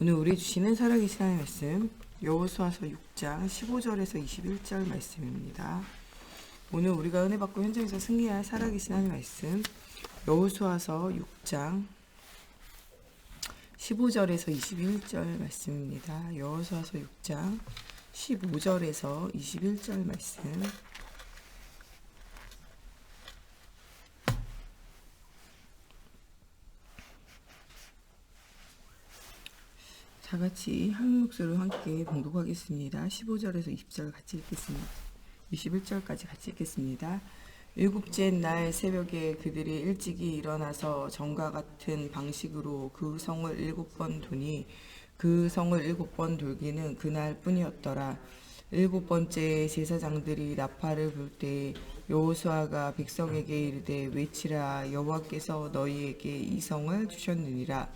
오늘 우리 주시는 살아계신 하나님의 말씀 여호수아서 6장 15절에서 21절 말씀입니다. 오늘 우리가 은혜 받고 현장에서 승리할 살아계신 하나님의 말씀 여호수아서 6장 15절에서 21절 말씀입니다. 여호수아서 6장 15절에서 21절 말씀. 다 같이 한 목소리로 함께 봉독하겠습니다. 15절에서 20절 같이 읽겠습니다. 21절까지 같이 읽겠습니다. 일곱째 날 새벽에 그들이 일찍이 일어나서 전과 같은 방식으로 그 성을 7번 도니 그 성을 7번 돌기는 그날 뿐이었더라. 7번째 제사장들이 나팔을 불 때 여호수아가 백성에게 이르되 외치라 여호와께서 너희에게 이 성을 주셨느니라.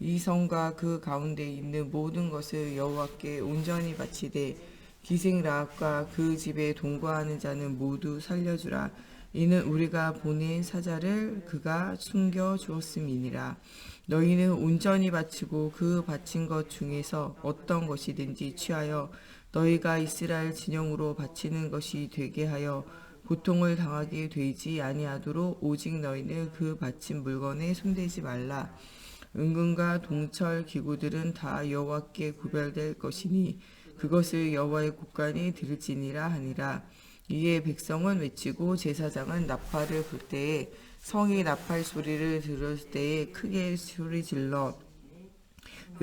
이 성과 그 가운데 있는 모든 것을 여호와께 온전히 바치되 기생 라합과 그 집에 동거하는 자는 모두 살려주라. 이는 우리가 보낸 사자를 그가 숨겨 주었음이니라. 너희는 온전히 바치고 그 바친 것 중에서 어떤 것이든지 취하여 너희가 이스라엘 진영으로 바치는 것이 되게 하여 고통을 당하게 되지 아니하도록 오직 너희는 그 바친 물건에 손대지 말라. 은금과 동철 기구들은 다 여호와께 구별될 것이니 그것을 여호와의 곳간이 들을지니라 하니라. 이에 백성은 외치고 제사장은 나팔을 불 때에 성이 나팔 소리를 들을 때에 크게 소리질러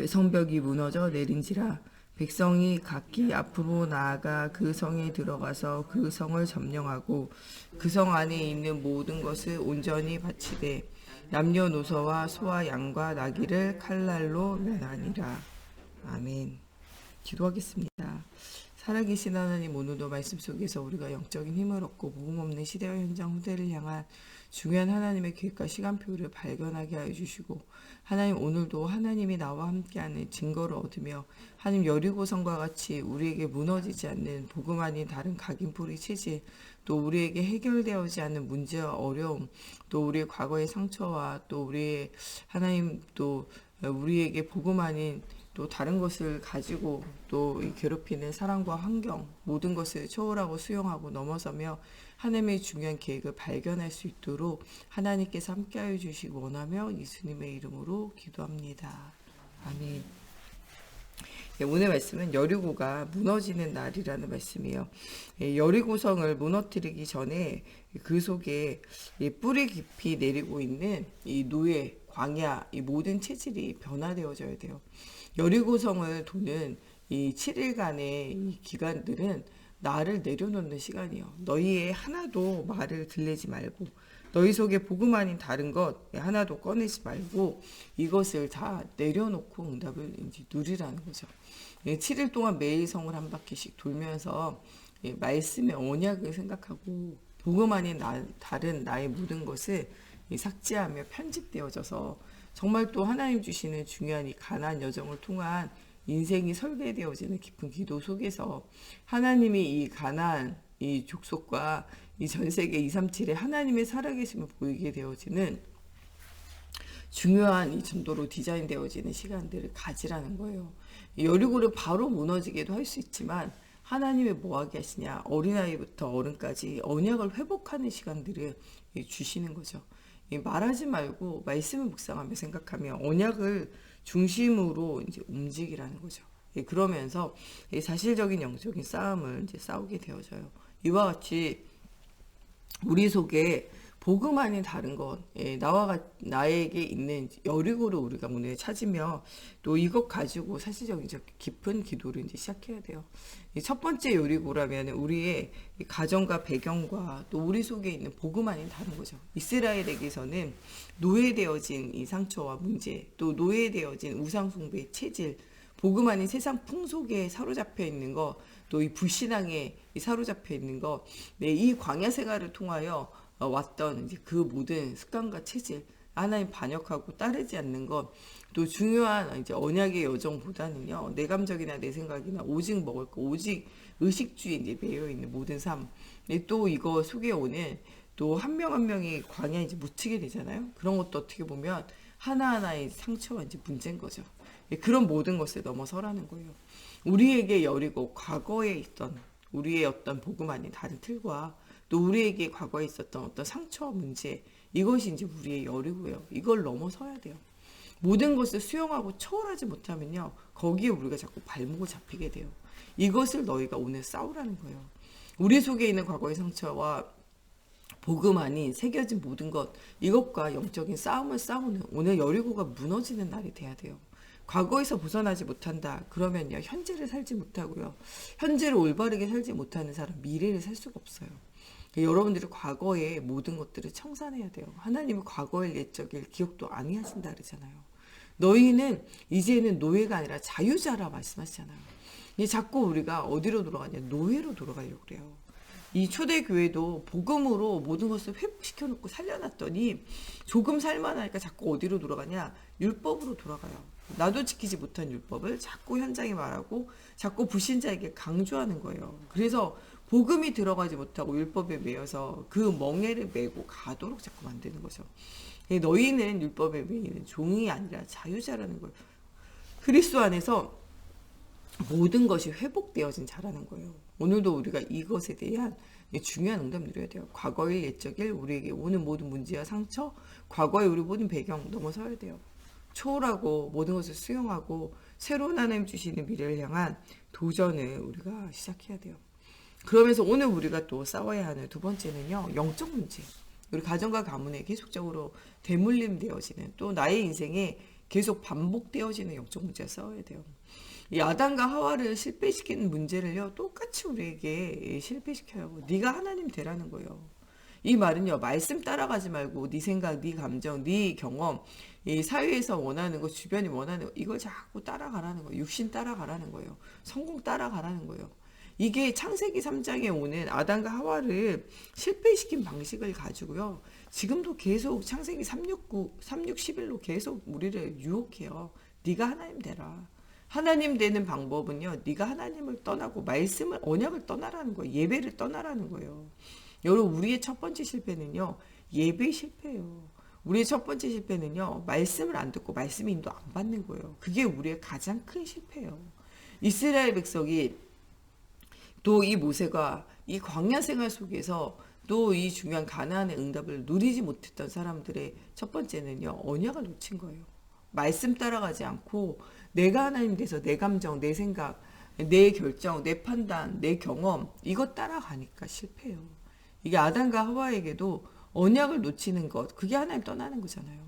성벽이 무너져 내린지라. 백성이 각기 앞으로 나아가 그 성에 들어가서 그 성을 점령하고 그 성 안에 있는 모든 것을 온전히 바치되 남녀노소와 소와 양과 나귀를 칼날로 멸하니라. 아멘. 기도하겠습니다. 살아계신 하나님, 오늘도 말씀 속에서 우리가 영적인 힘을 얻고 복음 없는 시대와 현장 후대를 향한 중요한 하나님의 계획과 시간표를 발견하게 하여 주시고, 하나님 오늘도 하나님이 나와 함께하는 증거를 얻으며 하나님 여리고성과 같이 우리에게 무너지지 않는 복음 아닌 다른 각인뿌리 체질, 또 우리에게 해결되어지 않는 문제와 어려움, 또 우리의 과거의 상처와 또 우리의 하나님 또 우리에게 복음 아닌 또 다른 것을 가지고 또 괴롭히는 사랑과 환경, 모든 것을 초월하고 수용하고 넘어서며 하나님의 중요한 계획을 발견할 수 있도록 하나님께서 함께하여 주시기 원하며 예수님의 이름으로 기도합니다. 아멘. 오늘 말씀은 여리고가 무너지는 날이라는 말씀이에요. 여리고성을 무너뜨리기 전에 그 속에 뿌리 깊이 내리고 있는 이 노예, 광야, 이 모든 체질이 변화되어져야 돼요. 여리고성을 도는 이 7일간의 이 기간들은 나를 내려놓는 시간이에요. 너희의 하나도 말을 들리지 말고 너희 속에 복음 아닌 다른 것 하나도 꺼내지 말고 이것을 다 내려놓고 응답을 이제 누리라는 거죠. 7일 동안 매일 성을 한 바퀴씩 돌면서 말씀의 언약을 생각하고 복음 아닌 다른 나의 모든 것을 삭제하며 편집되어져서 정말 또 하나님 주시는 중요한 이 가나안 여정을 통한 인생이 설계되어지는 깊은 기도 속에서 하나님이 이 가나안 이 족속과 이 전 세계 237의 하나님의 살아계심을 보이게 되어지는 중요한 이 전도로 디자인되어지는 시간들을 가지라는 거예요. 여리고를 바로 무너지게도 할 수 있지만 하나님이 뭐하게 하시냐, 어린아이부터 어른까지 언약을 회복하는 시간들을 주시는 거죠. 말하지 말고 말씀을 묵상하며 생각하며 언약을 중심으로 이제 움직이라는 거죠. 그러면서 사실적인 영적인 싸움을 이제 싸우게 되어져요. 이와 같이 우리 속에 복음 아닌 다른 것, 나에게 있는 여리고를 우리가 오늘 찾으며 또 이것 가지고 사실적인 깊은 기도를 이제 시작해야 돼요. 첫 번째 여리고라면 우리의 가정과 배경과 또 우리 속에 있는 복음 아닌 다른 거죠. 이스라엘에게서는 노예되어진 이 상처와 문제, 또 노예되어진 우상숭배의 체질, 복음 아닌 세상 풍속에 사로잡혀 있는 것, 또 이 불신앙에 사로잡혀 있는 것, 이 광야 생활을 통하여 왔던 이제 그 모든 습관과 체질, 하나님 반역하고 따르지 않는 것, 또 중요한 이제 언약의 여정보다는요, 내 감정이나 내 생각이나 오직 먹을 거, 오직 의식주의에 이제 매여 있는 모든 삶, 또 이거 속에 오는 또 한 명 한 명이 광야에 이제 묻히게 되잖아요. 그런 것도 어떻게 보면 하나하나의 상처와 이제 문제인 거죠. 그런 모든 것을 넘어서라는 거예요. 우리에게 여리고 과거에 있던 우리의 어떤 복음 아닌 다른 틀과 또 우리에게 과거에 있었던 어떤 상처와 문제, 이것이 이제 우리의 여리고요. 이걸 넘어서야 돼요. 모든 것을 수용하고 초월하지 못하면요, 거기에 우리가 자꾸 발목을 잡히게 돼요. 이것을 너희가 오늘 싸우라는 거예요. 우리 속에 있는 과거의 상처와 복음 안이 새겨진 모든 것, 이것과 영적인 싸움을 싸우는 오늘 여리고가 무너지는 날이 돼야 돼요. 과거에서 벗어나지 못한다 그러면요, 현재를 살지 못하고요, 현재를 올바르게 살지 못하는 사람 미래를 살 수가 없어요. 여러분들이 과거의 모든 것들을 청산해야 돼요. 하나님은 과거의 옛적일 기억도 아니하신다 그러잖아요. 너희는 이제는 노예가 아니라 자유자라 말씀하시잖아요. 자꾸 우리가 어디로 돌아가냐, 노예로 돌아가려고 그래요. 이 초대교회도 복음으로 모든 것을 회복시켜놓고 살려놨더니 조금 살만하니까 자꾸 어디로 돌아가냐, 율법으로 돌아가요. 나도 지키지 못한 율법을 자꾸 현장에 말하고 자꾸 불신자에게 강조하는 거예요. 그래서 복음이 들어가지 못하고 율법에 매여서 그 멍에를 메고 가도록 자꾸 만드는 거죠. 너희는 율법에 매이는 종이 아니라 자유자라는 거예요. 그리스도 안에서 모든 것이 회복되어진 자라는 거예요. 오늘도 우리가 이것에 대한 중요한 응답 누려야 돼요. 과거의 옛적일 우리에게 오는 모든 문제와 상처, 과거의 우리 모든 배경 넘어서야 돼요. 초월하고 모든 것을 수용하고 새로운 하나님 주시는 미래를 향한 도전을 우리가 시작해야 돼요. 그러면서 오늘 우리가 또 싸워야 하는 두 번째는요, 영적 문제. 우리 가정과 가문에 계속적으로 대물림되어지는, 또 나의 인생에 계속 반복되어지는 영적 문제를 싸워야 돼요. 이 아담과 하와를 실패시키는 문제를요, 똑같이 우리에게 실패시켜요. 네가 하나님 되라는 거예요. 이 말은요, 말씀 따라가지 말고 네 생각, 네 감정, 네 경험, 이 사회에서 원하는 거, 주변이 원하는 거, 이걸 자꾸 따라가라는 거예요. 육신 따라가라는 거예요. 성공 따라가라는 거예요. 이게 창세기 3장에 오는 아담과 하와를 실패시킨 방식을 가지고요, 지금도 계속 창세기 3:11로 계속 우리를 유혹해요. 네가 하나님 되라. 하나님 되는 방법은요, 네가 하나님을 떠나고 말씀을, 언약을 떠나라는 거예요. 예배를 떠나라는 거예요. 여러분, 우리의 첫 번째 실패는요, 예배 실패예요. 우리의 첫 번째 실패는요, 말씀을 안 듣고 말씀의 인도 안 받는 거예요. 그게 우리의 가장 큰 실패예요. 이스라엘 백성이 또 이 모세가 이 광야 생활 속에서 또 이 중요한 가나안의 응답을 누리지 못했던 사람들의 첫 번째는요, 언약을 놓친 거예요. 말씀 따라가지 않고 내가 하나님 돼서 내 감정, 내 생각, 내 결정, 내 판단, 내 경험, 이것 따라가니까 실패해요. 이게 아담과 하와에게도 언약을 놓치는 것, 그게 하나님 떠나는 거잖아요.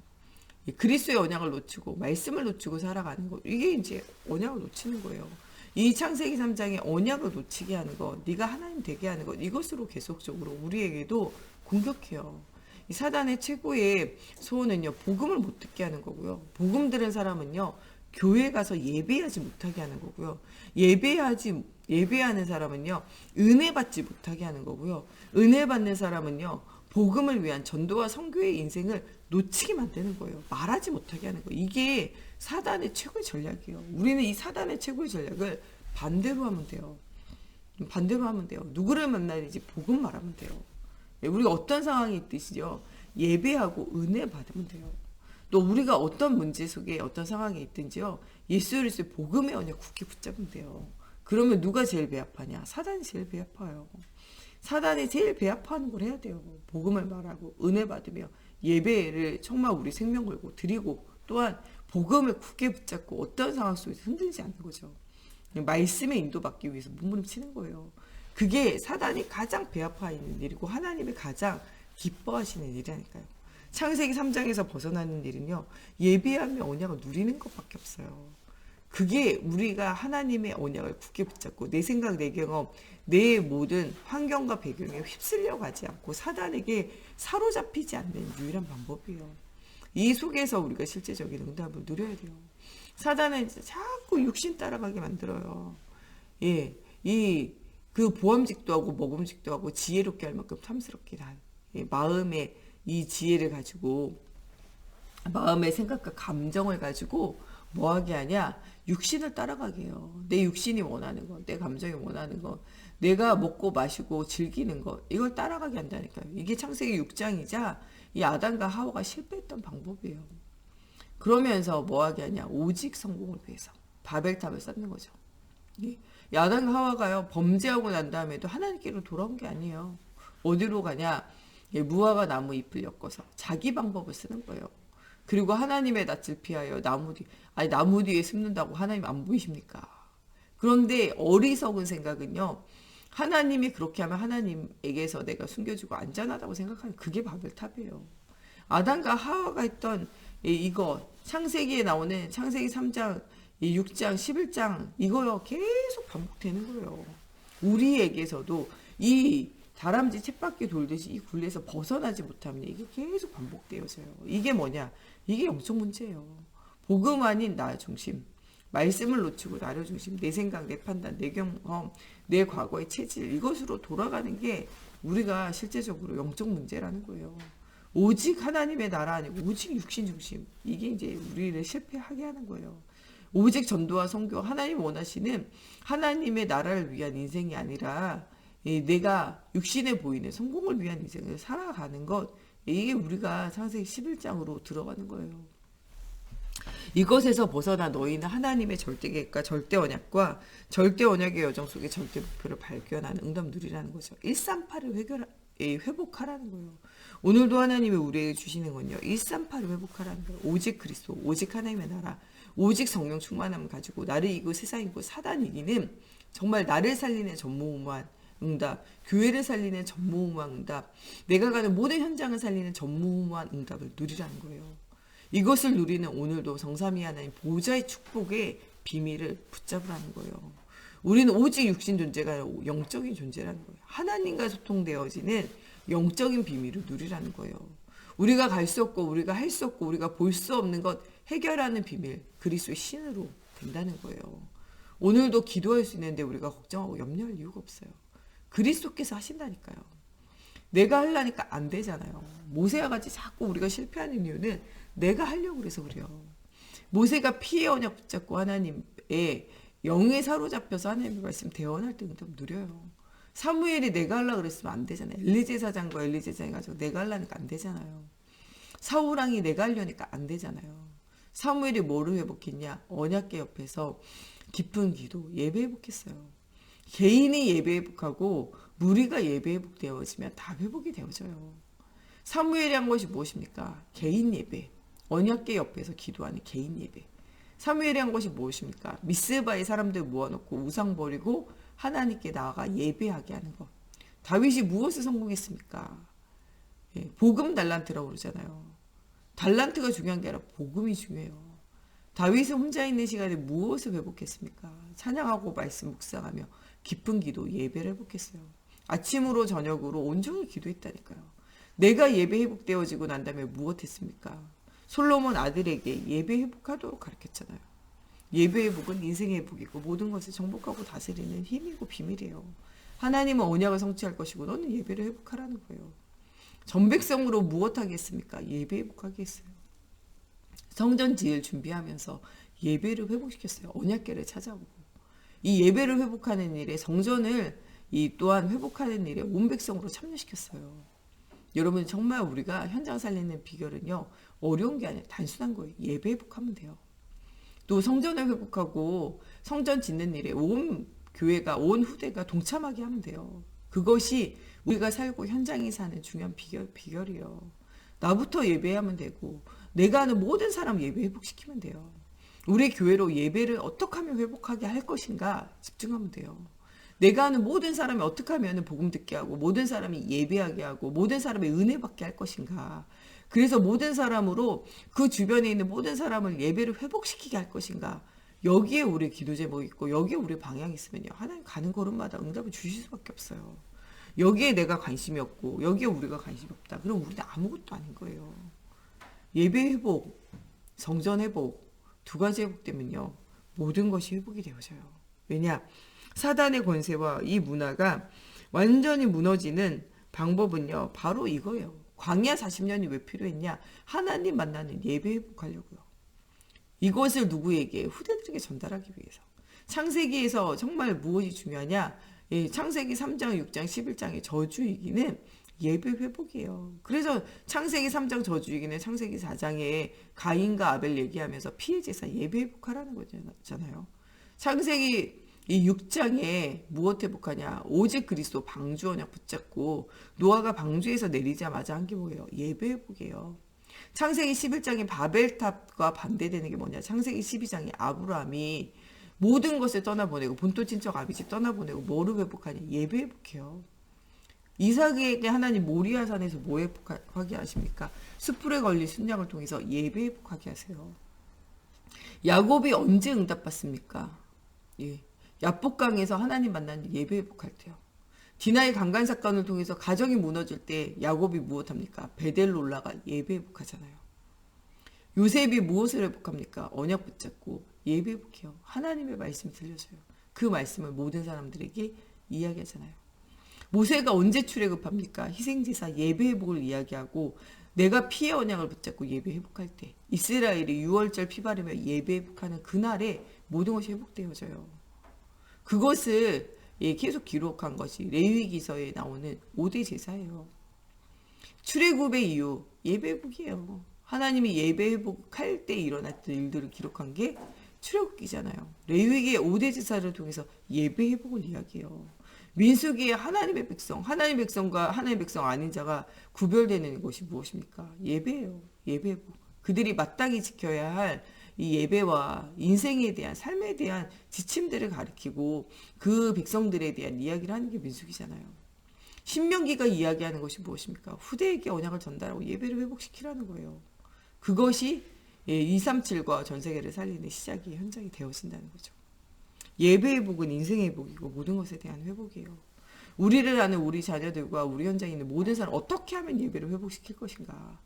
그리스도의 언약을 놓치고 말씀을 놓치고 살아가는 것, 이게 이제 언약을 놓치는 거예요. 이 창세기 3장에 언약을 놓치게 하는 것, 네가 하나님 되게 하는 것, 이것으로 계속적으로 우리에게도 공격해요. 이 사단의 최고의 소원은요, 복음을 못 듣게 하는 거고요. 복음 들은 사람은요, 교회 가서 예배하지 못하게 하는 거고요. 예배하는 사람은요, 은혜 받지 못하게 하는 거고요. 은혜 받는 사람은요, 복음을 위한 전도와 선교의 인생을 놓치게 만드는 거예요. 말하지 못하게 하는 거예요. 이게 사단의 최고의 전략이에요. 우리는 이 사단의 최고의 전략을 반대로 하면 돼요. 반대로 하면 돼요. 누구를 만나야 되지? 복음 말하면 돼요. 우리가 어떤 상황이 있듯이요, 예배하고 은혜 받으면 돼요. 또 우리가 어떤 문제 속에 어떤 상황이 있든지요, 예수 그리스도의 복음의 언약 굳게 붙잡으면 돼요. 그러면 누가 제일 배 아파냐? 사단이 제일 배 아파요. 사단이 제일 배 아파하는 걸 해야 돼요. 복음을 말하고 은혜 받으며 예배를 정말 우리 생명 걸고 드리고, 또한 복음을 굳게 붙잡고 어떤 상황 속에서 흔들리지 않는 거죠. 말씀에 인도받기 위해서 몸부림치는 거예요. 그게 사단이 가장 배 아파하는 일이고 하나님이 가장 기뻐하시는 일이라니까요. 창세기 3장에서 벗어나는 일은요, 예배하며 언약을 누리는 것밖에 없어요. 그게 우리가 하나님의 언약을 굳게 붙잡고 내 생각, 내 경험, 내 모든 환경과 배경에 휩쓸려 가지 않고 사단에게 사로잡히지 않는 유일한 방법이에요. 이 속에서 우리가 실제적인 응답을 누려야 돼요. 사단은 자꾸 육신 따라가게 만들어요. 예, 그 보암직도 하고 먹음직도 하고 지혜롭게 할 만큼 탐스럽게 한, 마음의 이 지혜를 가지고, 마음의 생각과 감정을 가지고 뭐하게 하냐? 육신을 따라가게 해요. 내 육신이 원하는 것, 내 감정이 원하는 것, 내가 먹고 마시고 즐기는 것, 이걸 따라가게 한다니까요. 이게 창세기 6장이자 이 아담과 하와가 실패했던 방법이에요. 그러면서 뭐 하게 하냐? 오직 성공을 위해서 바벨탑을 쌓는 거죠. 예? 야단과 하와가요 범죄하고 난 다음에도 하나님께로 돌아온 게 아니에요. 어디로 가냐? 예, 무화과 나무 잎을 엮어서 자기 방법을 쓰는 거예요. 그리고 하나님의 낯을 피하여 나무 뒤에 숨는다고 하나님 안 보이십니까? 그런데 어리석은 생각은요. 하나님이 그렇게 하면 하나님에게서 내가 숨겨주고 안전하다고 생각하는 그게 바벨탑이에요. 아담과 하와가 했던 이거 창세기에 나오는 창세기 3장, 6장, 11장 이거요 계속 반복되는 거예요. 우리에게서도 이 다람쥐 쳇바퀴 돌듯이 이 굴레에서 벗어나지 못하면 이게 계속 반복되어져요. 이게 뭐냐? 이게 영적 문제예요. 복음 아닌 나 중심, 말씀을 놓치고 나를 중심, 내 생각, 내 판단, 내 경험, 내 과거의 체질 이것으로 돌아가는 게 우리가 실제적으로 영적 문제라는 거예요. 오직 하나님의 나라 아니고 오직 육신 중심 이게 이제 우리를 실패하게 하는 거예요. 오직 전도와 선교 하나님 원하시는 하나님의 나라를 위한 인생이 아니라 내가 육신에 보이는 성공을 위한 인생을 살아가는 것 이게 우리가 창세기 11장으로 들어가는 거예요. 이것에서 벗어나 너희는 하나님의 절대 계획과 절대 언약과 절대 언약의 여정 속에 절대 목표를 발견하는 응답 누리라는 거죠. 138을 회복하라는 거예요. 오늘도 하나님이 우리에게 주시는 건요. 138을 회복하라는 거예요. 오직 그리스도, 오직 하나님의 나라, 오직 성령 충만함을 가지고 나를 이기고 세상 이기고 사단 이기는 정말 나를 살리는 전무후무한 응답, 교회를 살리는 전무후무한 응답, 내가 가는 모든 현장을 살리는 전무후무한 응답을 누리라는 거예요. 이것을 누리는 오늘도 성삼위 하나님 보좌의 축복의 비밀을 붙잡으라는 거예요. 우리는 오직 육신 존재가 아니라 영적인 존재라는 거예요. 하나님과 소통되어지는 영적인 비밀을 누리라는 거예요. 우리가 갈 수 없고 우리가 할 수 없고 우리가 볼 수 없는 것 해결하는 비밀 그리스도의 신으로 된다는 거예요. 오늘도 기도할 수 있는데 우리가 걱정하고 염려할 이유가 없어요. 그리스도께서 하신다니까요. 내가 하려니까 안 되잖아요. 모세와 같이 자꾸 우리가 실패하는 이유는 내가 하려고 그래서 그래요. 모세가 피의 언약 붙잡고 하나님의 영에 사로잡혀서 하나님의 말씀 대언할 때 응답 누려요. 사무엘이 내가 하려고 그랬으면 안 되잖아요. 엘리제사장과 엘리제사장이 가지고 내가 하려니까 안 되잖아요. 사울왕이 내가 하려니까 안 되잖아요. 사무엘이 뭐를 회복했냐? 언약궤 옆에서 깊은 기도, 예배 회복했어요. 개인이 예배 회복하고 무리가 예배 회복되어지면 다 회복이 되어져요. 사무엘이 한 것이 무엇입니까? 개인 예배. 언약궤 옆에서 기도하는 개인 예배. 사무엘이 한 것이 무엇입니까? 미스바의 사람들 모아놓고 우상 버리고 하나님께 나아가 예배하게 하는 것. 다윗이 무엇을 성공했습니까? 복음 달란트라고 그러잖아요. 달란트가 중요한 게 아니라 복음이 중요해요. 다윗은 혼자 있는 시간에 무엇을 회복했습니까? 찬양하고 말씀 묵상하며 깊은 기도, 예배를 회복했어요. 아침으로 저녁으로 온종일 기도했다니까요. 내가 예배 회복되어지고 난 다음에 무엇했습니까? 솔로몬 아들에게 예배 회복하도록 가르쳤잖아요. 예배 회복은 인생의 회복이고 모든 것을 정복하고 다스리는 힘이고 비밀이에요. 하나님은 언약을 성취할 것이고 너는 예배를 회복하라는 거예요. 전 백성으로 무엇 하겠습니까? 예배 회복하게 했어요. 성전 지을 준비하면서 예배를 회복시켰어요. 언약궤를 찾아오고. 이 예배를 회복하는 일에 성전을 또한 회복하는 일에 온 백성으로 참여시켰어요. 여러분 정말 우리가 현장 살리는 비결은요. 어려운 게 아니라 단순한 거예요. 예배 회복하면 돼요. 또 성전을 회복하고 성전 짓는 일에 온 교회가 온 후대가 동참하게 하면 돼요. 그것이 우리가 살고 현장에 사는 중요한 비결이에요. 나부터 예배하면 되고 내가 아는 모든 사람 예배 회복시키면 돼요. 우리 교회로 예배를 어떻게 하면 회복하게 할 것인가 집중하면 돼요. 내가 아는 모든 사람이 어떻게 하면 복음 듣게 하고 모든 사람이 예배하게 하고 모든 사람이 은혜 받게 할 것인가. 그래서 모든 사람으로 그 주변에 있는 모든 사람을 예배를 회복시키게 할 것인가. 여기에 우리 기도 제목이 있고 여기에 우리 방향이 있으면요. 하나님 가는 걸음마다 응답을 주실 수밖에 없어요. 여기에 내가 관심이 없고 여기에 우리가 관심이 없다. 그럼 우리는 아무것도 아닌 거예요. 예배 회복, 성전 회복 두 가지 회복되면요. 모든 것이 회복이 되어져요. 왜냐? 사단의 권세와 이 문화가 완전히 무너지는 방법은요. 바로 이거예요. 광야 40년이 왜 필요했냐? 하나님 만나는 예배 회복하려고요. 이것을 누구에게? 후대들에게 전달하기 위해서. 창세기에서 정말 무엇이 중요하냐? 창세기 3장, 6장, 11장의 저주이기는 예배 회복이에요. 그래서 창세기 3장 저주이기는 창세기 4장에 가인과 아벨 얘기하면서 피해 제사 예배 회복하라는 거잖아요. 창세기 이 6장에 무엇 회복하냐? 오직 그리스도 방주 언약 붙잡고 노아가 방주에서 내리자마자 한 게 뭐예요? 예배 회복이에요. 창세기 11장에 바벨탑과 반대되는 게 뭐냐? 창세기 12장에 아브라함이 모든 것을 떠나보내고 본토 친척 아비집 떠나보내고 뭐를 회복하냐? 예배 회복해요. 이삭에게 하나님 모리아 산에서 뭐 회복하게 하십니까? 숯불에 걸린 순양을 통해서 예배 회복하게 하세요. 야곱이 언제 응답받습니까? 예. 야복강에서 하나님 만난 예배 회복할 때요. 디나의 강간 사건을 통해서 가정이 무너질 때 야곱이 무엇합니까? 베델로 올라가 예배 회복하잖아요. 요셉이 무엇을 회복합니까? 언약 붙잡고 예배 회복해요. 하나님의 말씀이 들려줘요. 그 말씀을 모든 사람들에게 이야기하잖아요. 모세가 언제 출애굽합니까? 희생제사 예배 회복을 이야기하고 내가 피의 언약을 붙잡고 예배 회복할 때 이스라엘이 6월절 피 바르며 예배 회복하는 그날에 모든 것이 회복되어져요. 그것을 계속 기록한 것이 레위기서에 나오는 5대 제사예요. 출애굽의 이유 예배 회복이에요. 하나님이 예배 회복할 때 일어났던 일들을 기록한 게 출애굽기잖아요. 레위기의 5대 제사를 통해서 예배 회복을 이야기해요. 민수기의 하나님의 백성과 하나님의 백성 아닌 자가 구별되는 것이 무엇입니까? 예배예요. 예배 회복. 그들이 마땅히 지켜야 할 이 예배와 인생에 대한 삶에 대한 지침들을 가리키고 그 백성들에 대한 이야기를 하는 게 민수기잖아요. 신명기가 이야기하는 것이 무엇입니까? 후대에게 언약을 전달하고 예배를 회복시키라는 거예요. 그것이 237과 전세계를 살리는 시작이 현장이 되어진다는 거죠. 예배 회복은 인생의 회복이고 모든 것에 대한 회복이에요. 우리를 아는 우리 자녀들과 우리 현장에 있는 모든 사람 어떻게 하면 예배를 회복시킬 것인가?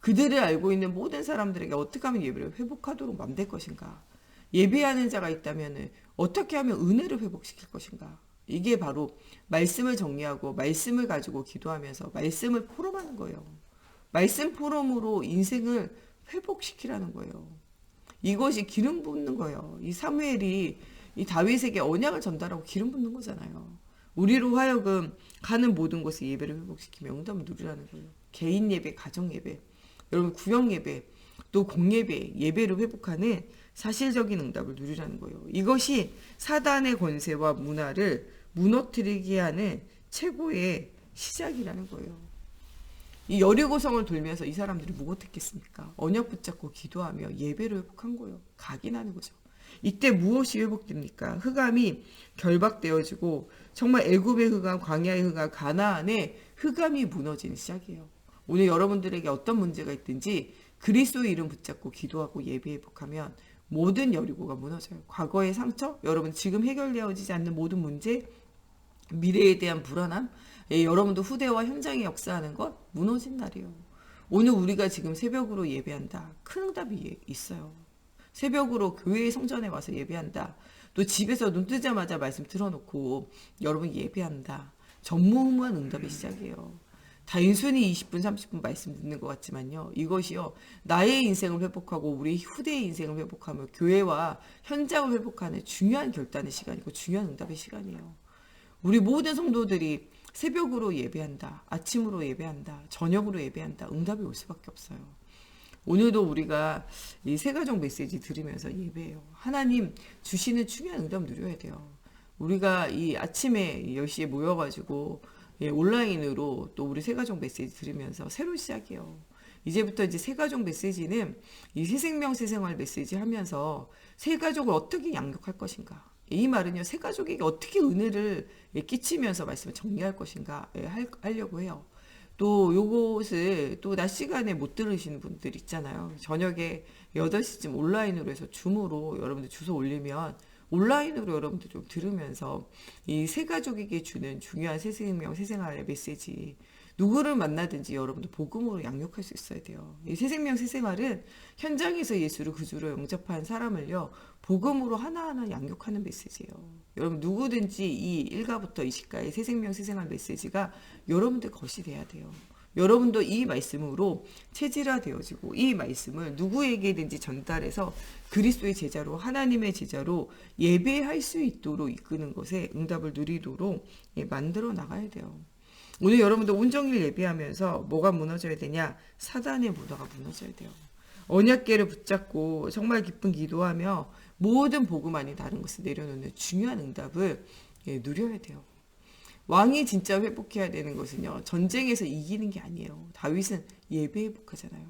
그들을 알고 있는 모든 사람들에게 어떻게 하면 예배를 회복하도록 만들 것인가? 예배하는 자가 있다면 어떻게 하면 은혜를 회복시킬 것인가? 이게 바로 말씀을 정리하고 말씀을 가지고 기도하면서 말씀을 포럼하는 거예요. 말씀 포럼으로 인생을 회복시키라는 거예요. 이것이 기름 붓는 거예요. 이 사무엘이 이 다윗에게 언약을 전달하고 기름 붓는 거잖아요. 우리로 하여금 가는 모든 것을 예배를 회복시키며 응답을 누리라는 거예요. 개인 예배, 가정 예배, 여러분 구역 예배, 또 공예배, 예배를 회복하는 사실적인 응답을 누리라는 거예요. 이것이 사단의 권세와 문화를 무너뜨리게 하는 최고의 시작이라는 거예요. 이 여리고성을 돌면서 이 사람들이 무엇했겠습니까? 언약 붙잡고 기도하며 예배를 회복한 거예요. 각인하는 거죠. 이때 무엇이 회복됩니까? 흑암이 결박되어지고 정말 애굽의 흑암, 광야의 흑암, 가나안의 흑암이 무너지는 시작이에요. 오늘 여러분들에게 어떤 문제가 있든지 그리스도의 이름 붙잡고 기도하고 예배 회복하면 모든 여리고가 무너져요. 과거의 상처, 여러분 지금 해결되어지지 않는 모든 문제, 미래에 대한 불안함, 여러분도 후대와 현장에 역사하는 것 무너진 날이에요. 오늘 우리가 지금 새벽으로 예배한다. 큰 응답이 있어요. 새벽으로 교회 성전에 와서 예배한다. 또 집에서 눈 뜨자마자 말씀 틀어놓고 여러분 예배한다. 전무후무한 응답의 시작이에요. 단순히 20분, 30분 말씀 듣는 것 같지만요. 이것이요. 나의 인생을 회복하고 우리 후대의 인생을 회복하며 교회와 현장을 회복하는 중요한 결단의 시간이고 중요한 응답의 시간이에요. 우리 모든 성도들이 새벽으로 예배한다. 아침으로 예배한다. 저녁으로 예배한다. 응답이 올 수밖에 없어요. 오늘도 우리가 이 세가족 메시지 들으면서 예배해요. 하나님 주시는 중요한 응답 누려야 돼요. 우리가 이 아침에 10시에 모여가지고 온라인으로 또 우리 세가족 메시지 들으면서 새로 시작해요. 이제부터 이제 세가족 메시지는 이 새생명 새생활 메시지 하면서 세가족을 어떻게 양육할 것인가. 이 말은요, 세가족에게 어떻게 은혜를 끼치면서 말씀을 정리할 것인가 하려고 해요. 또 요것을 또 낮 시간에 못 들으시는 분들 있잖아요. 저녁에 8시쯤 온라인으로 해서 줌으로 여러분들 주소 올리면 온라인으로 여러분들 좀 들으면서 이 새가족에게 주는 중요한 새생명, 새생활의 메시지 누구를 만나든지 여러분들 복음으로 양육할 수 있어야 돼요. 이 새생명, 새생활은 현장에서 예수를 구주로 영접한 사람을요 복음으로 하나하나 양육하는 메시지예요. 여러분 누구든지 이 1가부터 20가의 새생명, 새생활 메시지가 여러분들 것이 돼야 돼요. 여러분도 이 말씀으로 체질화되어지고 이 말씀을 누구에게든지 전달해서 그리스도의 제자로 하나님의 제자로 예배할 수 있도록 이끄는 것에 응답을 누리도록 만들어 나가야 돼요. 오늘 여러분들 온정일 예배하면서 뭐가 무너져야 되냐? 사단의 문화가 무너져야 돼요. 언약궤를 붙잡고 정말 깊은 기도하며 모든 복음 아닌 다른 것을 내려놓는 중요한 응답을 누려야 돼요. 왕이 진짜 회복해야 되는 것은요, 전쟁에서 이기는 게 아니에요. 다윗은 예배 회복하잖아요.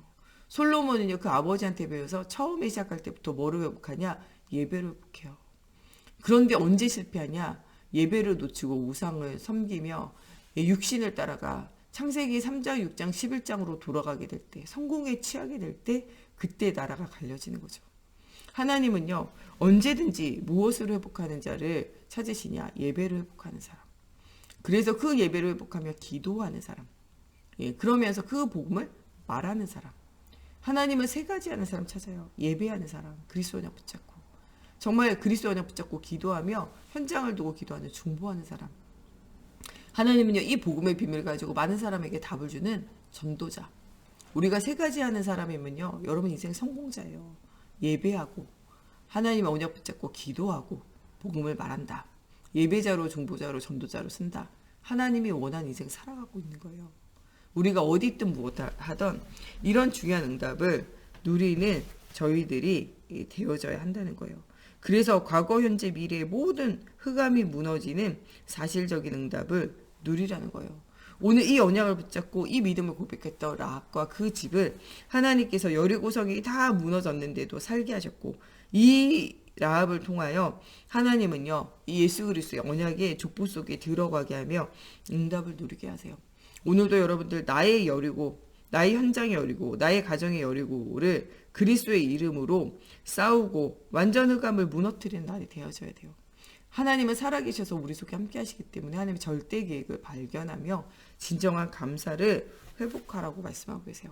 솔로몬은요, 그 아버지한테 배워서 처음에 시작할 때부터 뭐로 회복하냐? 예배로 회복해요. 그런데 언제 실패하냐? 예배를 놓치고 우상을 섬기며 육신을 따라가 창세기 3장, 6장, 11장으로 돌아가게 될 때, 성공에 취하게 될 때, 그때 나라가 갈려지는 거죠. 하나님은요, 언제든지 무엇을 회복하는 자를 찾으시냐? 예배를 회복하는 사람. 그래서 그 예배를 회복하며 기도하는 사람. 그러면서 그 복음을 말하는 사람. 하나님은 세 가지 하는 사람 찾아요. 예배하는 사람, 그리스도 언약 붙잡고. 정말 그리스도 언약 붙잡고 기도하며 현장을 두고 기도하는 중보하는 사람. 하나님은요, 이 복음의 비밀을 가지고 많은 사람에게 답을 주는 전도자. 우리가 세 가지 하는 사람이면요, 여러분 인생 성공자예요. 예배하고, 하나님의 언약 붙잡고 기도하고, 복음을 말한다. 예배자로, 중보자로, 전도자로 쓴다. 하나님이 원하는 인생 살아가고 있는 거예요. 우리가 어디 있든 무엇 하던 이런 중요한 응답을 누리는 저희들이 되어져야 한다는 거예요. 그래서 과거, 현재, 미래의 모든 흑암이 무너지는 사실적인 응답을 누리라는 거예요. 오늘 이 언약을 붙잡고 이 믿음을 고백했던 라합과 그 집을 하나님께서 여리고성이 다 무너졌는데도 살게 하셨고, 이 라합을 통하여 하나님은요, 이 예수 그리스도의 언약의 족보 속에 들어가게 하며 응답을 누리게 하세요. 오늘도 여러분들 나의 여리고, 나의 현장의 여리고, 나의 가정의 여리고를 그리스도의 이름으로 싸우고 완전 흑암을 무너뜨리는 날이 되어져야 돼요. 하나님은 살아계셔서 우리 속에 함께 하시기 때문에 하나님의 절대 계획을 발견하며 진정한 감사를 회복하라고 말씀하고 계세요.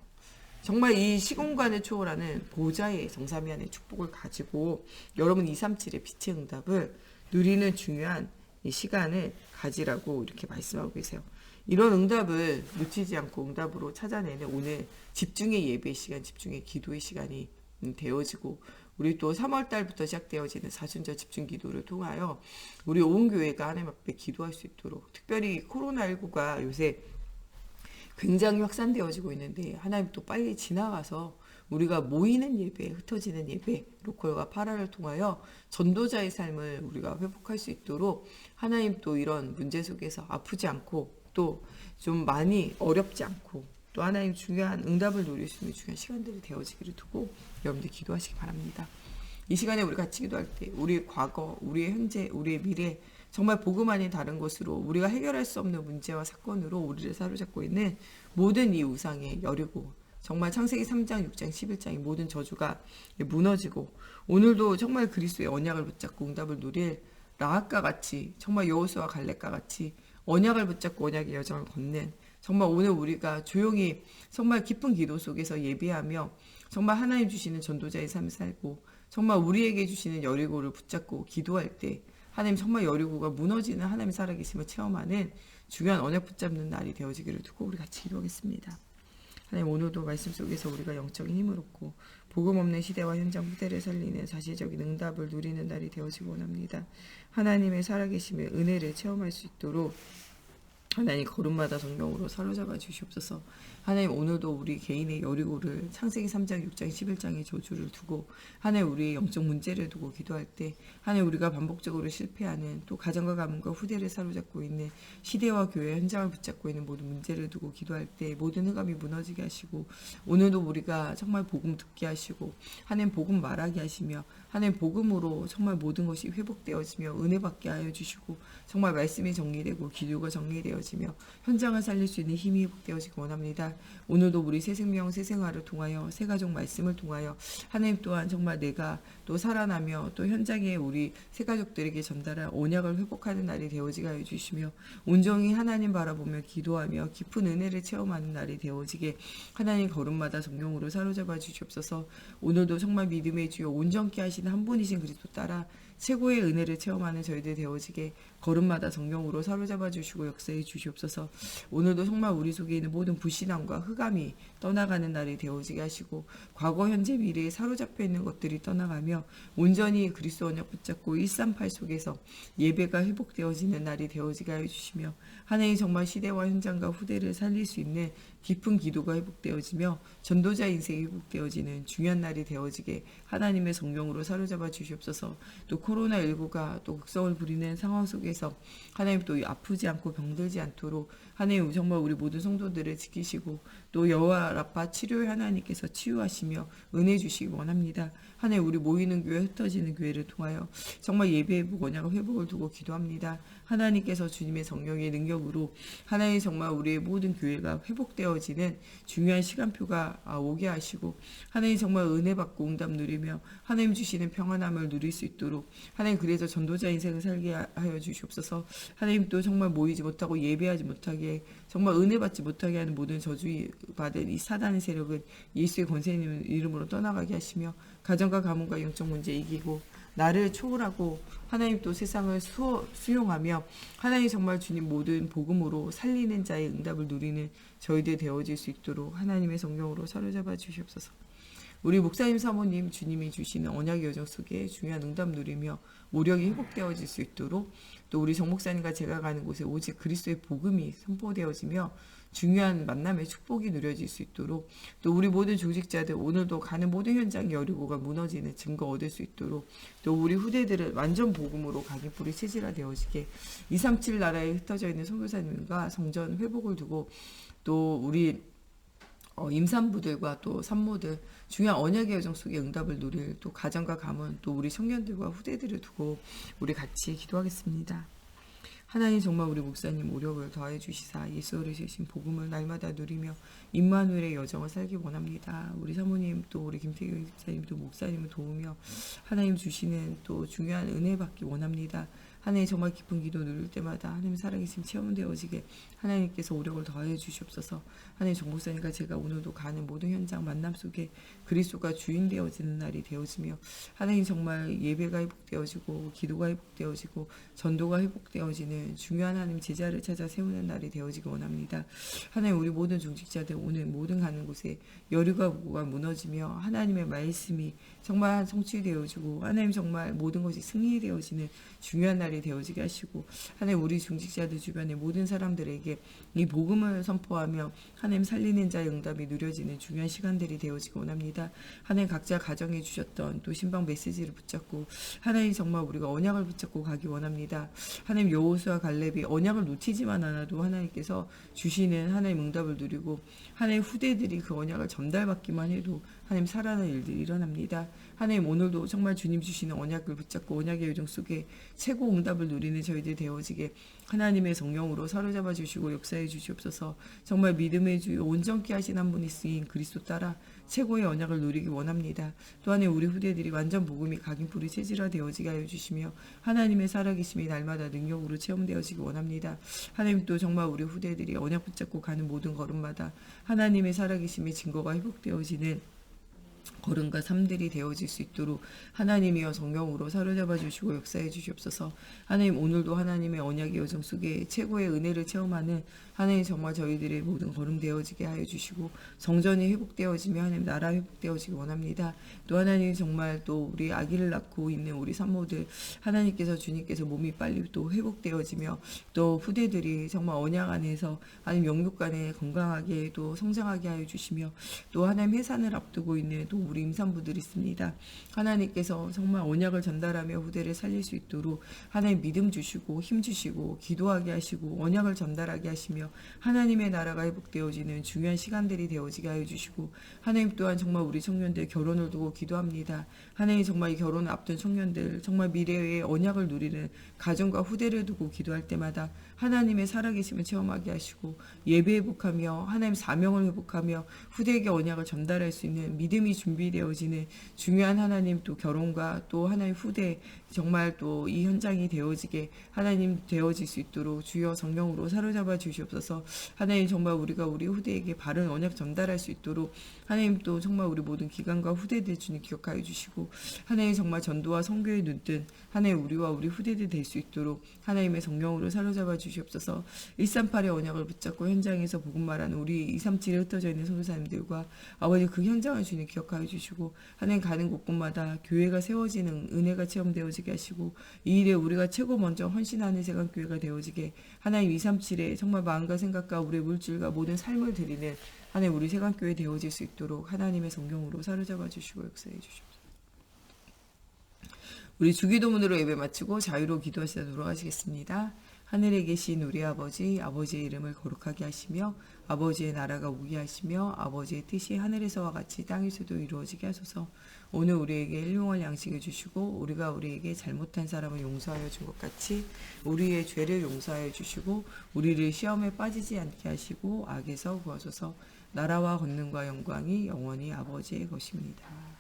정말 이 시공간을 초월하는 보좌의 정삼위 안의 축복을 가지고 여러분 237의 빛의 응답을 누리는 중요한 이 시간을 가지라고 이렇게 말씀하고 계세요. 이런 응답을 놓치지 않고 응답으로 찾아내는 오늘 집중의 예배 시간, 집중의 기도의 시간이 되어지고, 우리 또 3월 달부터 시작되어지는 사순절 집중 기도를 통하여 우리 온 교회가 하나님 앞에 기도할 수 있도록, 특별히 코로나19가 요새 굉장히 확산되어지고 있는데 하나님 또 빨리 지나가서 우리가 모이는 예배, 흩어지는 예배, 로컬과 파라를 통하여 전도자의 삶을 우리가 회복할 수 있도록 하나님 또 이런 문제 속에서 아프지 않고 또 좀 많이 어렵지 않고 또 하나님 중요한 응답을 누릴 수 있는 중요한 시간들이 되어지기를 두고 여러분들 기도하시기 바랍니다. 이 시간에 우리 같이 기도할 때 우리의 과거, 우리의 현재, 우리의 미래, 정말 복음 아닌 다른 것으로 우리가 해결할 수 없는 문제와 사건으로 우리를 사로잡고 있는 모든 이 우상의 여리고, 정말 창세기 3장, 6장, 11장의 모든 저주가 무너지고, 오늘도 정말 그리스도의 언약을 붙잡고 응답을 누릴 라합과 같이, 정말 여호수아와 갈렙과 같이 언약을 붙잡고 언약의 여정을 걷는, 정말 오늘 우리가 조용히 정말 깊은 기도 속에서 예배하며 정말 하나님 주시는 전도자의 삶을 살고, 정말 우리에게 주시는 여리고를 붙잡고 기도할 때 하나님 정말 여리고가 무너지는 하나님의 살아계심을 체험하는 중요한 언약 붙잡는 날이 되어지기를 두고 우리 같이 기도하겠습니다. 하나님, 오늘도 말씀 속에서 우리가 영적인 힘을 얻고 복음 없는 시대와 현장 후대를 살리는 사실적인 응답을 누리는 날이 되어지기 원합니다. 하나님의 살아계심의 은혜를 체험할 수 있도록 하나님 걸음마다 성령으로 사로잡아 주시옵소서. 하나님, 오늘도 우리 개인의 여리고를 창세기 3장, 6장, 11장의 저주를 두고 하나님 우리의 영적 문제를 두고 기도할 때 하나님 우리가 반복적으로 실패하는 또 가정과 가문과 후대를 사로잡고 있는 시대와 교회 현장을 붙잡고 있는 모든 문제를 두고 기도할 때 모든 흑암이 무너지게 하시고, 오늘도 우리가 정말 복음 듣게 하시고 하나님 복음 말하게 하시며 하나님 복음으로 정말 모든 것이 회복되어지며 은혜 받게 하여 주시고, 정말 말씀이 정리되고 기도가 정리되어지며 현장을 살릴 수 있는 힘이 회복되어지기 원합니다. 오늘도 우리 새 생명 새 생활을 통하여 새 가족 말씀을 통하여 하나님 또한 정말 내가 또 살아나며 또 현장에 우리 새 가족들에게 전달할 언약을 회복하는 날이 되어지게 하여 주시며, 온전히 하나님 바라보며 기도하며 깊은 은혜를 체험하는 날이 되어지게 하나님 걸음마다 성령으로 사로잡아 주시옵소서. 오늘도 정말 믿음의 주여 온전케 하시는 한 분이신 그리스도 따라 최고의 은혜를 체험하는 저희들 되어지게 걸음마다 성령으로 사로잡아 주시고 역사해 주시옵소서. 오늘도 정말 우리 속에 있는 모든 불신앙과 흑암이 떠나가는 날이 되어지게 하시고 과거 현재 미래에 사로잡혀 있는 것들이 떠나가며 온전히 그리스도 언약 붙잡고 138 속에서 예배가 회복되어지는 날이 되어지게 하여 주시며 하나님 정말 시대와 현장과 후대를 살릴 수 있는 깊은 기도가 회복되어지며 전도자 인생이 회복되어지는 중요한 날이 되어지게 하나님의 성령으로 사로잡아 주시옵소서. 또 코로나19가 또 극성을 부리는 상황 속에서 하나님 또 아프지 않고 병들지 않도록 하나님 정말 우리 모든 성도들을 지키시고 또 여호와 라파 치료의 하나님께서 치유하시며 은혜 주시기 원합니다. 하나님 우리 모이는 교회 흩어지는 교회를 통하여 정말 예배회복 언약의 회복을 두고 기도합니다. 하나님께서 주님의 성령의 능력으로 하나님 정말 우리의 모든 교회가 회복되어지는 중요한 시간표가 오게 하시고 하나님 정말 은혜 받고 응답 누리며 하나님 주시는 평안함을 누릴 수 있도록 하나님 그래서 전도자 인생을 살게 하여 주시옵소서. 하나님 또 정말 모이지 못하고 예배하지 못하게 정말 은혜 받지 못하게 하는 모든 저주 받은 이 사단의 세력은 예수의 권세 이름으로 떠나가게 하시며 가정과 가문과 영적 문제 이기고 나를 초월하고 하나님 또 세상을 수용하며 하나님 정말 주님 모든 복음으로 살리는 자의 응답을 누리는 저희들 되어질 수 있도록 하나님의 성령으로 사로잡아 주시옵소서. 우리 목사님 사모님 주님이 주시는 언약의 여정 속에 중요한 응답 누리며 모력이 회복되어질 수 있도록 또 우리 정 목사님과 제가 가는 곳에 오직 그리스도의 복음이 선포되어지며 중요한 만남의 축복이 누려질 수 있도록 또 우리 모든 조직자들 오늘도 가는 모든 현장 여리고가 무너지는 증거 얻을 수 있도록 또 우리 후대들을 완전 복음으로 각인뿌리 체질화되어지게 237 나라에 흩어져 있는 선교사님과 성전 회복을 두고 또 우리 임산부들과 또 산모들 중요한 언약의 여정 속에 응답을 누릴 또 가정과 가문 또 우리 청년들과 후대들을 두고 우리 같이 기도하겠습니다. 하나님 정말 우리 목사님 오력을 더해 주시사 예수 어르신 복음을 날마다 누리며 임마누엘의 여정을 살기 원합니다. 우리 사모님 또 우리 김태경 집사님도 목사님을 도우며 하나님 주시는 또 중요한 은혜 받기 원합니다. 하나님 정말 깊은 기도 누릴 때마다 하나님 살아계심 체험되어지게 하나님께서 오력을 더해 주시옵소서. 하나님 정목사님과 제가 오늘도 가는 모든 현장 만남 속에 그리스도가 주인 되어지는 날이 되어지며 하나님 정말 예배가 회복되어지고 기도가 회복되어지고 전도가 회복되어지는 중요한 하나님 제자를 찾아 세우는 날이 되어지기 원합니다. 하나님 우리 모든 중직자들 오늘 모든 가는 곳에 여리고가 무너지며 하나님의 말씀이 정말 성취되어지고 하나님 정말 모든 것이 승리되어지는 중요한 날이 되어지게 하시고 하나님 우리 중직자들 주변의 모든 사람들에게 이 복음을 선포하며 하나님 살리는 자의 응답이 누려지는 중요한 시간들이 되어지기 원합니다. 하나님 각자 가정해 주셨던 또 신방 메시지를 붙잡고 하나님 정말 우리가 언약을 붙잡고 가기 원합니다. 하나님 여호수아 갈렙이 언약을 놓치지만 않아도 하나님께서 주시는 하나님 응답을 누리고 하나님 후대들이 그 언약을 전달받기만 해도 하나님 살아나는 일들이 일어납니다. 하나님 오늘도 정말 주님 주시는 언약을 붙잡고 언약의 요정 속에 최고 응답을 누리는 저희들 되어지게 하나님의 성령으로 사로잡아 주시고 역사해 주시옵소서. 정말 믿음의 주 온전케 하신 한 분이 쓰인 그리스도 따라 최고의 언약을 누리기 원합니다. 또한 우리 후대들이 완전 복음이 각인뿌리 체질화되어지게 하여 주시며 하나님의 살아계심이 날마다 능력으로 체험되어지기 원합니다. 하나님 또 정말 우리 후대들이 언약 붙잡고 가는 모든 걸음마다 하나님의 살아계심의 증거가 회복되어지는 걸음과 삶들이 되어질 수 있도록 하나님이여 성령으로 사로잡아 주시고 역사해 주시옵소서. 하나님 오늘도 하나님의 언약의 여정 속에 최고의 은혜를 체험하는 하나님 정말 저희들의 모든 걸음 되어지게 하여 주시고 성전이 회복되어지며 하나님 나라 회복되어지기 원합니다. 또 하나님 정말 또 우리 아기를 낳고 있는 우리 산모들 하나님께서 주님께서 몸이 빨리 또 회복되어지며 또 후대들이 정말 언약 안에서 하나님 영육 간에 건강하게 또 성장하게 하여 주시며 또 하나님 해산을 앞두고 있는 또 우리 임산부들이 있습니다. 하나님께서 정말 언약을 전달하며 후대를 살릴 수 있도록 하나님 믿음 주시고 힘 주시고 기도하게 하시고 언약을 전달하게 하시며 하나님의 나라가 회복되어지는 중요한 시간들이 되어지게 하여 주시고 하나님 또한 정말 우리 청년들 결혼을 두고 기도합니다. 하나님 정말 이 결혼을 앞둔 청년들 정말 미래의 언약을 누리는 가정과 후대를 두고 기도할 때마다 하나님의 살아계심을 체험하게 하시고 예배 회복하며 하나님 사명을 회복하며 후대에게 언약을 전달할 수 있는 믿음이 준비되어지는 중요한 하나님 또 결혼과 또 하나님 후대 정말 또 이 현장이 되어지게 하나님 되어질 수 있도록 주여 성령으로 사로잡아 주시옵소서. 하나님 정말 우리가 우리 후대에게 바른 언약 전달할 수 있도록 하나님 또 정말 우리 모든 기관과 후대들 주님 기억하여 주시고 하나님 정말 전도와 선교의 눈뜬 하나님 우리와 우리 후대들 될 수 있도록 하나님의 성령으로 사로잡아 주시옵소서. 138의 언약을 붙잡고 현장에서 복음 말하는 우리 237에 흩어져 있는 선교사님들과 아버지 그 현장을 주님 기억하여 주시고 하나님 가는 곳곳마다 교회가 세워지는 은혜가 체험되어지게 하시고 이 일에 우리가 최고 먼저 헌신하는 세간교회가 되어지게 하나님 237에 정말 마음과 생각과 우리의 물질과 모든 삶을 드리는 하나님 우리 세간교회 되어질 수 있도록 하나님의 성령으로 사로잡아 주시고 역사해 주시옵소서. 우리 주기도문으로 예배 마치고 자유로 기도하시다 돌아가시겠습니다. 하늘에 계신 우리 아버지, 아버지의 이름을 거룩하게 하시며 아버지의 나라가 오게 하시며 아버지의 뜻이 하늘에서와 같이 땅에서도 이루어지게 하소서. 오늘 우리에게 일용할 양식을 주시고 우리가 우리에게 잘못한 사람을 용서하여 준 것 같이 우리의 죄를 용서하여 주시고 우리를 시험에 빠지지 않게 하시고 악에서 구하소서. 나라와 권능과 영광이 영원히 아버지의 것입니다.